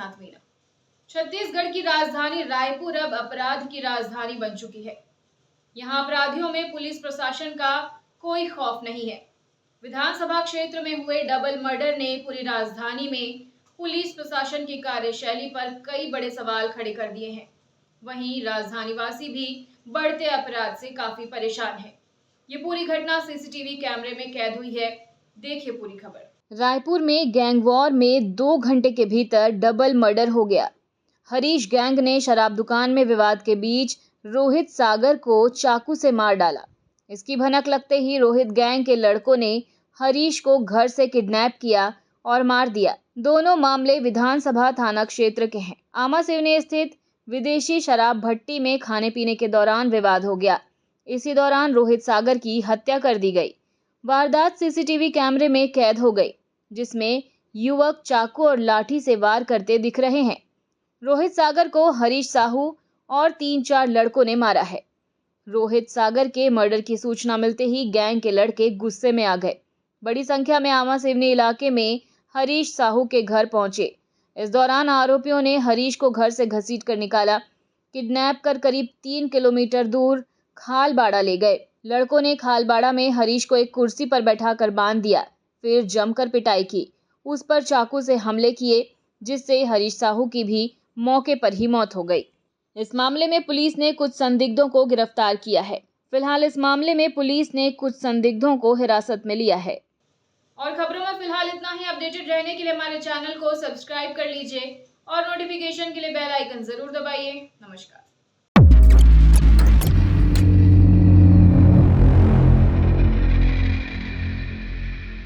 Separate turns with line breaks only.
साथ मीना। छत्तीसगढ़ की राजधानी रायपुर अब अपराध की राजधानी बन चुकी है। यहाँ अपराधियों में पुलिस प्रशासन का कोई खौफ नहीं है। विधानसभा क्षेत्र में हुए डबल मर्डर ने पूरी राजधानी में पुलिस प्रशासन की कार्यशैली पर कई बड़े सवाल खड़े कर दिए हैं। वहीं राजधानी वासी भी बढ़ते अपराध से काफी परेशान है। ये पूरी घटना सीसीटीवी कैमरे में कैद हुई है। देखिए पूरी खबर। रायपुर में गैंग वॉर में 2 घंटे के भीतर डबल मर्डर हो गया। हरीश गैंग ने शराब दुकान में विवाद के बीच रोहित सागर को चाकू से मार डाला। इसकी भनक लगते ही रोहित गैंग के लड़कों ने हरीश को घर से किडनैप किया और मार दिया। दोनों मामले विधानसभा थाना क्षेत्र के हैं। आमासिवनी स्थित विदेशी शराब भट्टी में खाने पीने के दौरान विवाद हो गया। इसी दौरान रोहित सागर की हत्या कर दी गई। वारदात सीसीटीवी कैमरे में कैद हो गई, जिसमें युवक चाकू और लाठी से वार करते दिख रहे हैं। रोहित सागर को हरीश साहू और 3-4 लड़कों ने मारा है। रोहित सागर के मर्डर की सूचना मिलते ही गैंग के लड़के गुस्से में आ गए। बड़ी संख्या में आमासिवनी इलाके में हरीश साहू के घर पहुंचे। इस दौरान आरोपियों ने हरीश को घर से घसीट कर निकाला। किडनैप कर करीब 3 किलोमीटर दूर खालबाड़ा ले गए। लड़कों ने खालबाड़ा में हरीश को एक कुर्सी पर बैठाकर बांध दिया, फिर जमकर पिटाई की। उस पर चाकू से हमले किए, जिससे हरीश साहू की भी मौके पर ही मौत हो गई। इस मामले में पुलिस ने कुछ संदिग्धों को गिरफ्तार किया है। फिलहाल इस मामले में पुलिस ने कुछ संदिग्धों को हिरासत में लिया है। और खबरों में फिलहाल इतना ही। अपडेटेड रहने के लिए हमारे चैनल को सब्सक्राइब कर लीजिए और नोटिफिकेशन के लिए बेल आइकन जरूर दबाइए। नमस्कार।